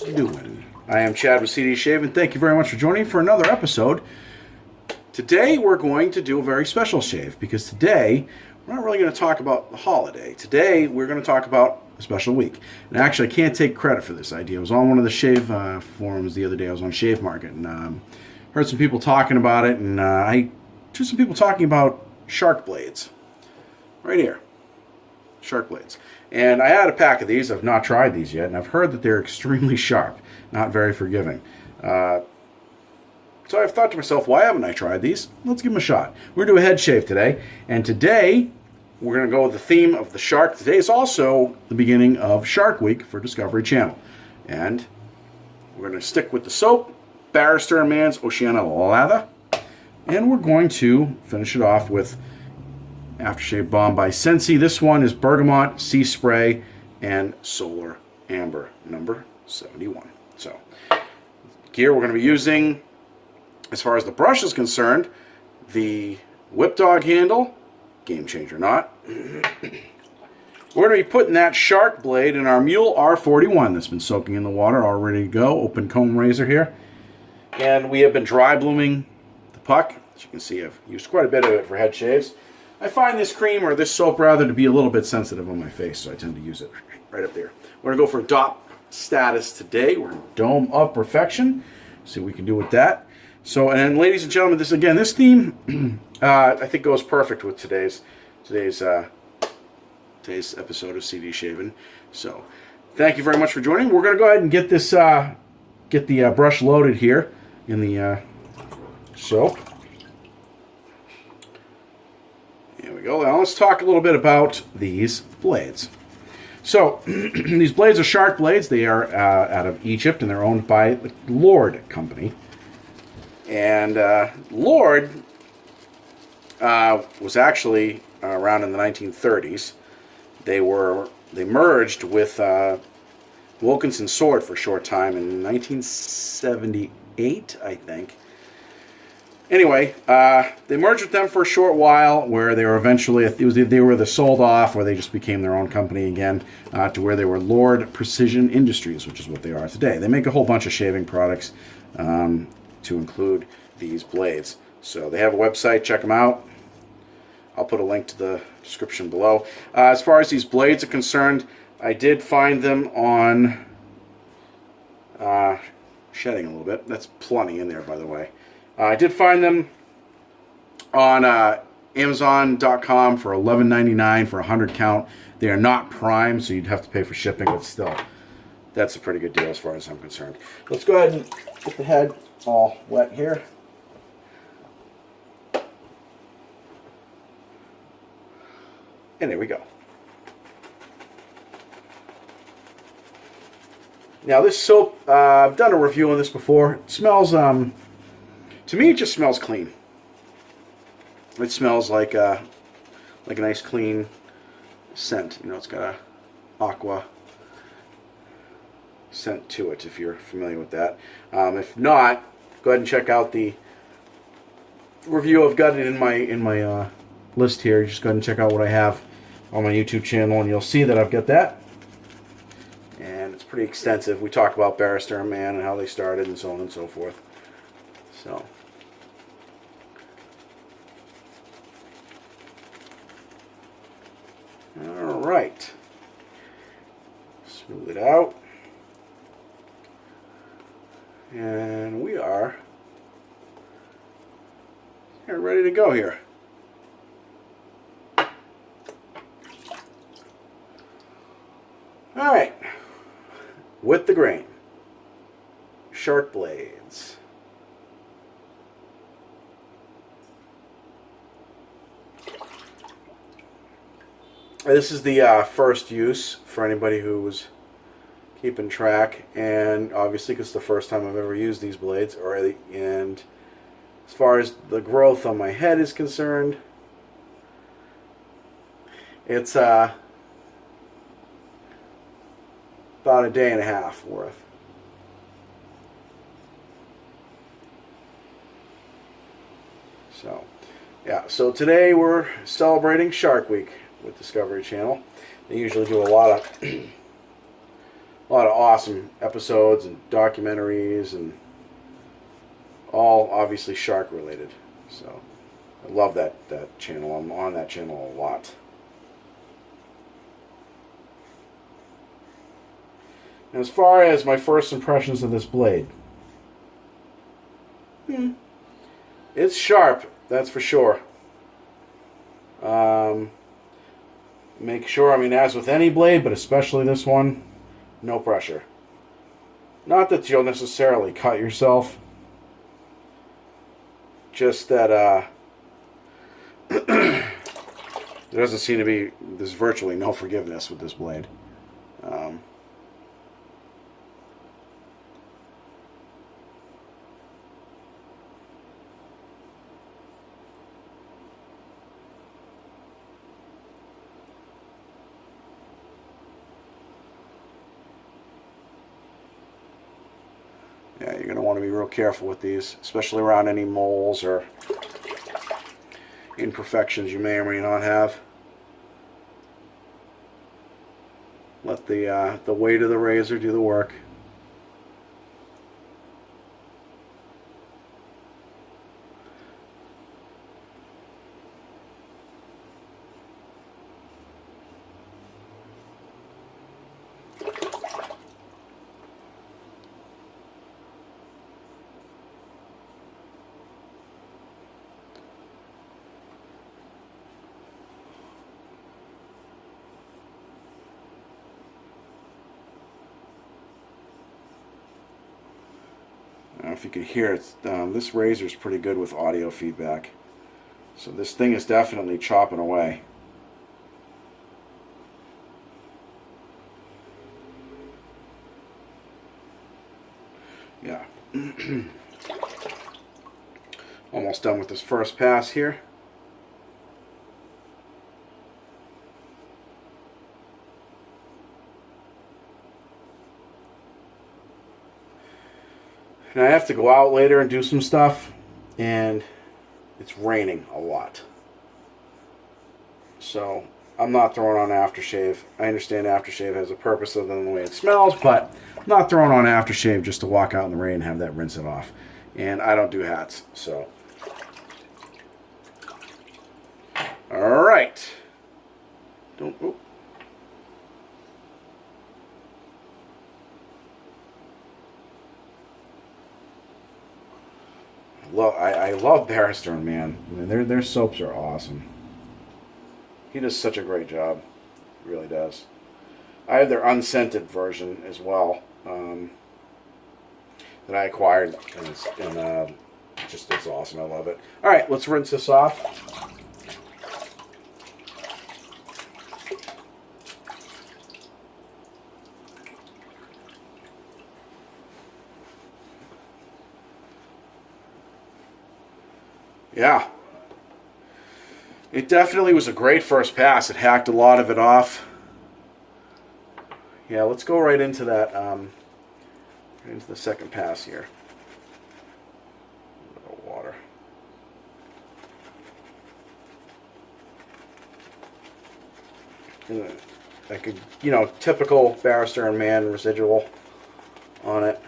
you doing? I am Chad with CD Shave, and thank you very much for joining for another episode. Today we're going to do a very special shave because today we're not really going to talk about the holiday. Today we're going to talk about a special week. And actually, I can't take credit for this idea. I was on one of the shave forums the other day. I was on Shave Market and heard some people talking about it, and I heard some people talking about shark blades. Right here. Shark blades. And I had a pack of these. I've not tried these yet, and I've heard that they're extremely sharp, not very forgiving. So I've thought to myself, why haven't I tried these? Let's give them a shot. We're going to do a head shave today, and today we're going to go with the theme of the shark. Today is also the beginning of Shark Week for Discovery Channel, and we're going to stick with the soap, Barrister & Man's Oceana Lather, and we're going to finish it off with Aftershave Balm by Scentsy. This one is Bergamot, Sea Spray, and Solar Amber, number 71. So, gear we're going to be using, as far as the brush is concerned, the Whip Dog handle, Game Changer knot. We're going to be putting that shark blade in our Mule R41 that's been soaking in the water, all ready to go. Open comb razor here. And we have been dry blooming the puck. As you can see, I've used quite a bit of it for head shaves. I find this cream, or this soap rather, to be a little bit sensitive on my face, so I tend to use it right up there. We're going to go for DOP status today. We're in Dome of Perfection. See what we can do with that. So, and then, ladies and gentlemen, this theme, I think goes perfect with today's episode of CD Shaving. So, thank you very much for joining. We're going to go ahead and get this, get the brush loaded here in the soap. There we go. Now let's talk a little bit about these blades. So, these blades are shark blades. They are out of Egypt, and they're owned by the Lord Company. And Lord was actually around in the 1930s. They merged with Wilkinson Sword for a short time in 1978, I think. Anyway, they merged with them for a short while, where they were eventually, they were either sold off or they just became their own company again, to where they were Lord Precision Industries, which is what they are today. They make a whole bunch of shaving products to include these blades. So they have a website, check them out. I'll put a link to the description below. As far as these blades are concerned, I did find them on shedding a little bit. That's plenty in there, by the way. I did find them on Amazon.com for $11.99 for a 100 count. They are not prime, so you'd have to pay for shipping, but still, that's a pretty good deal as far as I'm concerned. Let's go ahead and get the head all wet here. And there we go. Now this soap, I've done a review on this before. It smells, to me, it just smells clean. It smells like a nice clean scent. You know, it's got a aqua scent to it, if you're familiar with that. If not, go ahead and check out the review I've got it in my list here. Just go ahead and check out what I have on my YouTube channel, and you'll see that I've got that. And it's pretty extensive. We talk about Barrister & Man and how they started and so on and so forth. So, all right. Smooth it out. And we are ready to go here. All right. With the grain. Shark blades. This is the first use for anybody who was keeping track, and obviously because it's the first time I've ever used these blades, and as far as the growth on my head is concerned, it's about a day and a half worth. So, yeah, so today we're celebrating Shark Week with Discovery Channel. They usually do a lot a lot of awesome episodes and documentaries, and all obviously shark related. So I love that channel. I'm on that channel a lot. And as far as my first impressions of this blade, it's sharp, that's for sure. Make sure, I mean, as with any blade, but especially this one, no pressure. Not that you'll necessarily cut yourself, just that there doesn't seem to be, there's virtually no forgiveness with this blade. Yeah, you're going to want to be real careful with these, especially around any moles or imperfections you may or may not have. Let the weight of the razor do the work. I don't know if you could hear it. This razor is pretty good with audio feedback. So this thing is definitely chopping away. Yeah. Almost done with this first pass here. And I have to go out later and do some stuff, and it's raining a lot. So I'm not throwing on aftershave. I understand aftershave has a purpose other than the way it smells, but I'm not throwing on aftershave just to walk out in the rain and have that rinse it off. And I don't do hats, so. All right. Don't. Oh. I love Bear Stearns, man. I mean, their soaps are awesome. He does such a great job. He really does. I have their unscented version as well that I acquired, and it's awesome. I love it. All right, let's rinse this off. Yeah. It definitely was a great first pass. It hacked a lot of it off. Yeah, let's go right into that, right into the second pass here. A little water. I could, typical Bear Stearns man residual on it.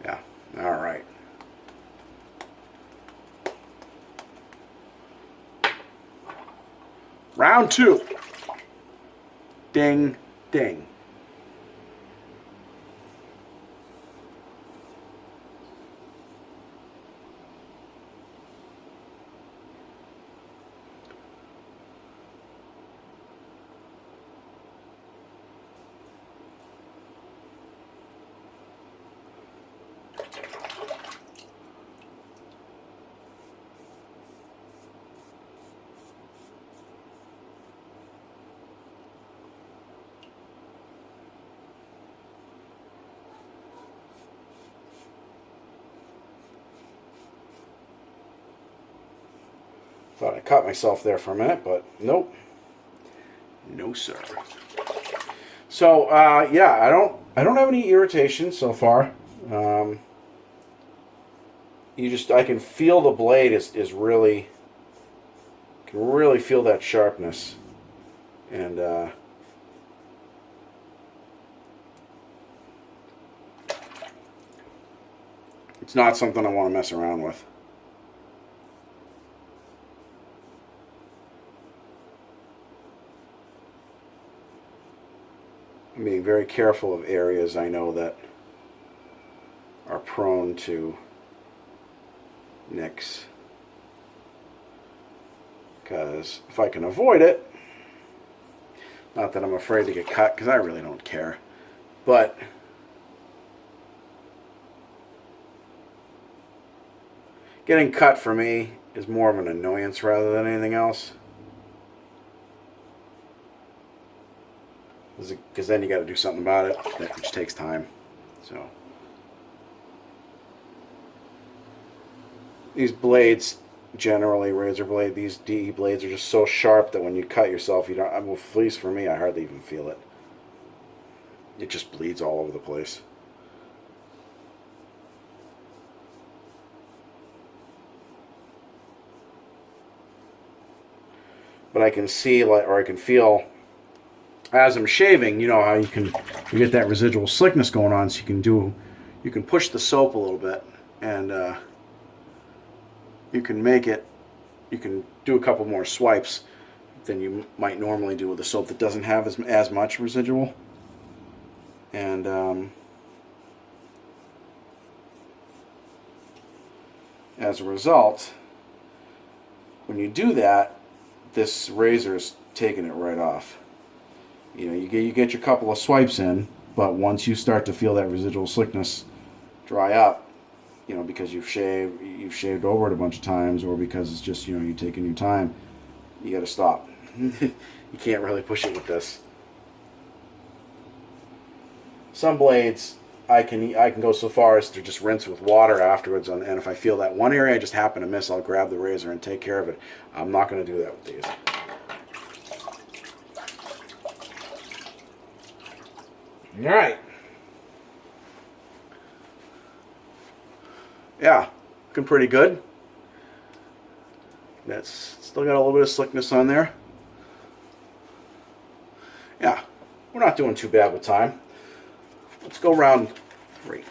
Yeah, all right. Round two. Ding, ding. Thought I caught myself there for a minute, but nope. No, sir. So yeah, I don't have any irritation so far. I can feel the blade is really, can really feel that sharpness, and it's not something I want to mess around with. I'm being very careful of areas I know that are prone to nicks, because if I can avoid it, not that I'm afraid to get cut, because I really don't care, but getting cut for me is more of an annoyance rather than anything else. Because then you got to do something about it, which takes time. So these blades, generally razor blade, these DE blades are just so sharp that when you cut yourself, you don't. Well, at least for me, I hardly even feel it. It just bleeds all over the place. But I can see, or I can feel, as I'm shaving, you know how you get that residual slickness going on, so you can push the soap a little bit, and you can do a couple more swipes than you might normally do with a soap that doesn't have as much residual, and as a result, when you do that, this razor is taking it right off. You know, you get your couple of swipes in, but once you start to feel that residual slickness dry up, you know, because you've shaved over it a bunch of times, or because it's just, you know, you're taking your time, you got to stop. You can't really push it with this. Some blades, I can go so far as to just rinse with water afterwards, and if I feel that one area I just happen to miss, I'll grab the razor and take care of it. I'm not going to do that with these. All right. Yeah, looking pretty good. That's still got a little bit of slickness on there. Yeah, we're not doing too bad with time. Let's go round 3.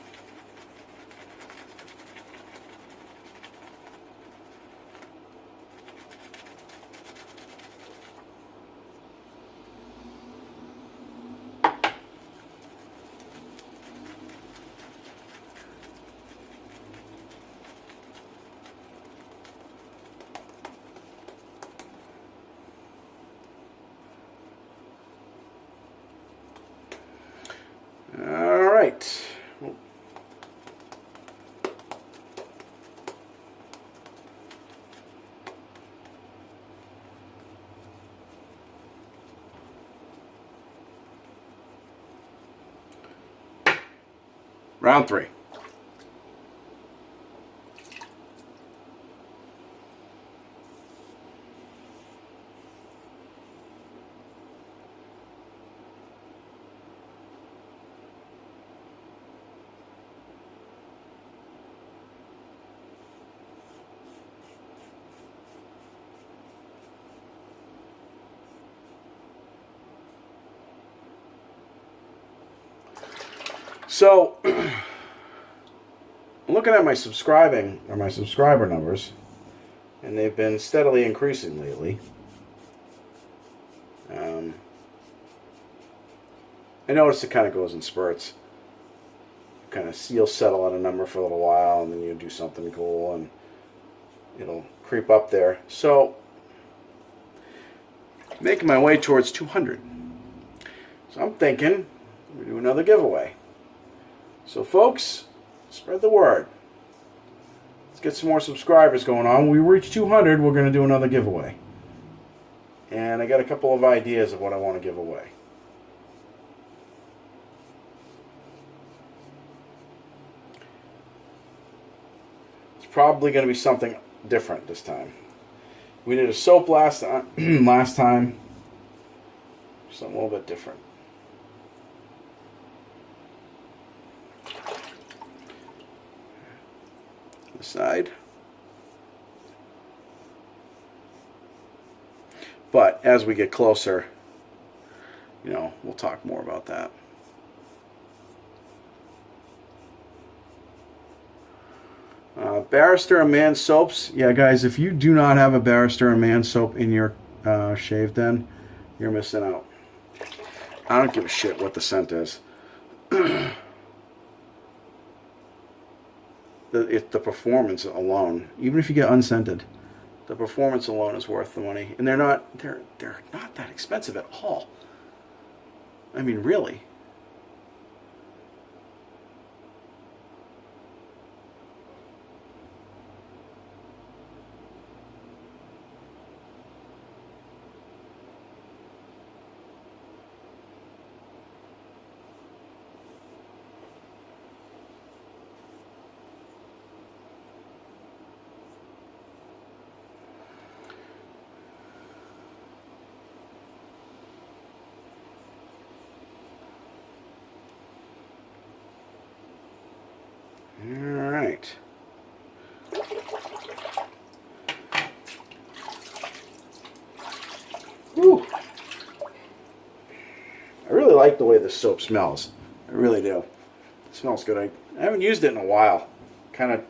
All right. Round 3. So, I'm looking at my subscriber numbers, and they've been steadily increasing lately. I noticed it kind of goes in spurts. You'll settle at a number for a little while, and then you do something cool, and it'll creep up there. So, making my way towards 200. So I'm thinking we do another giveaway. So folks, spread the word. Let's get some more subscribers going on. When we reach 200, we're going to do another giveaway. And I got a couple of ideas of what I want to give away. It's probably going to be something different this time. We did a soap last time. Something a little bit different. side. But as we get closer, you know, we'll talk more about that. Barrister and Man soaps. Yeah, guys, if you do not have a Barrister and Man soap in your shave den, you're missing out. I don't give a shit what the scent is. The performance alone, even if you get unscented, the performance alone is worth the money. And they're not that expensive at all. I mean, really. All right. Whew. I really like the way this soap smells. I really do. It smells good. I haven't used it in a while. Kind of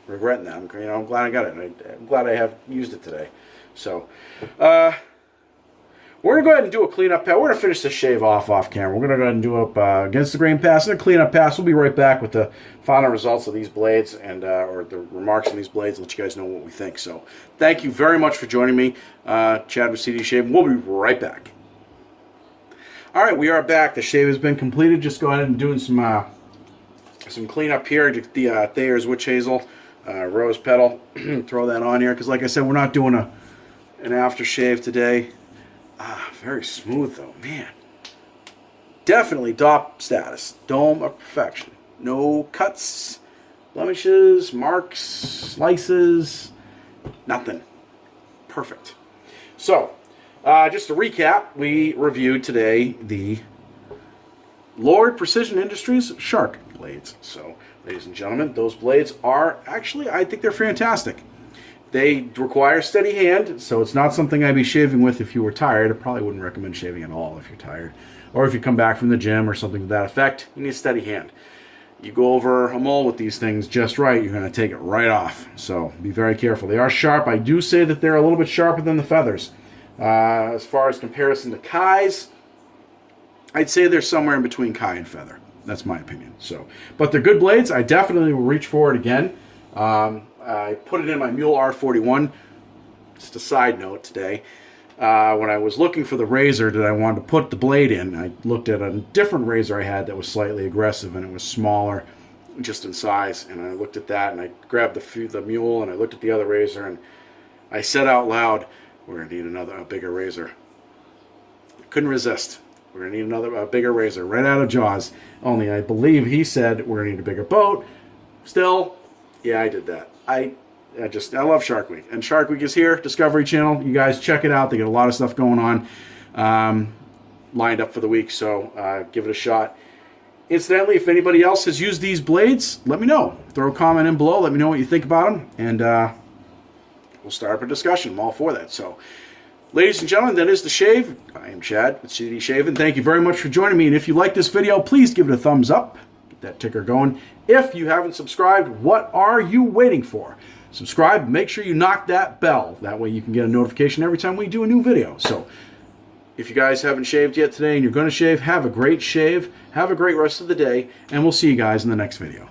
regretting that. I'm glad I got it. I'm glad I have used it today. So, we're going to go ahead and do a cleanup pass. We're going to finish this shave off camera. We're going to go ahead and do a against the grain pass and a cleanup pass. We'll be right back with the final results of these blades and or the remarks on these blades. Let you guys know what we think. So thank you very much for joining me. Chad with CD Shave. We'll be right back. All right, we are back. The shave has been completed. Just go ahead and doing some cleanup here. The Thayer's Witch Hazel Rose Petal. Throw that on here because, like I said, we're not doing an aftershave today. Very smooth though, man. Definitely DOP status. Dome of perfection. No cuts, blemishes, marks, slices, nothing. Perfect. So, just to recap, we reviewed today the Lord Precision Industries Shark blades. So, ladies and gentlemen, those blades are actually, I think they're fantastic. They require steady hand, so it's not something I'd be shaving with if you were tired. I probably wouldn't recommend shaving at all if you're tired. Or if you come back from the gym or something to that effect, you need a steady hand. You go over a mole with these things just right, you're going to take it right off. So be very careful. They are sharp. I do say that they're a little bit sharper than the feathers. As far as comparison to Kai's, I'd say they're somewhere in between Kai and feather. That's my opinion. So, but they're good blades. I definitely will reach for it again. I put it in my Mule R41. Just a side note today. When I was looking for the razor that I wanted to put the blade in, I looked at a different razor I had that was slightly aggressive and it was smaller just in size. And I looked at that and I grabbed the Mule and I looked at the other razor and I said out loud, we're going to need a bigger razor. I couldn't resist. We're going to need a bigger razor right out of Jaws. Only I believe he said we're going to need a bigger boat. Still, yeah, I did that. I love Shark Week. And Shark Week is here, Discovery Channel. You guys check it out. They got a lot of stuff going on lined up for the week, so give it a shot. Incidentally, if anybody else has used these blades, let me know. Throw a comment in below. Let me know what you think about them, and we'll start up a discussion. I'm all for that. So, ladies and gentlemen, that is The Shave. I am Chad with CD Shave, and thank you very much for joining me. And if you like this video, please give it a thumbs up. Get that ticker going. If you haven't subscribed, what are you waiting for? Subscribe. Make sure you knock that bell. That way you can get a notification every time we do a new video. So, if you guys haven't shaved yet today and you're going to shave, have a great shave. Have a great rest of the day, and we'll see you guys in the next video.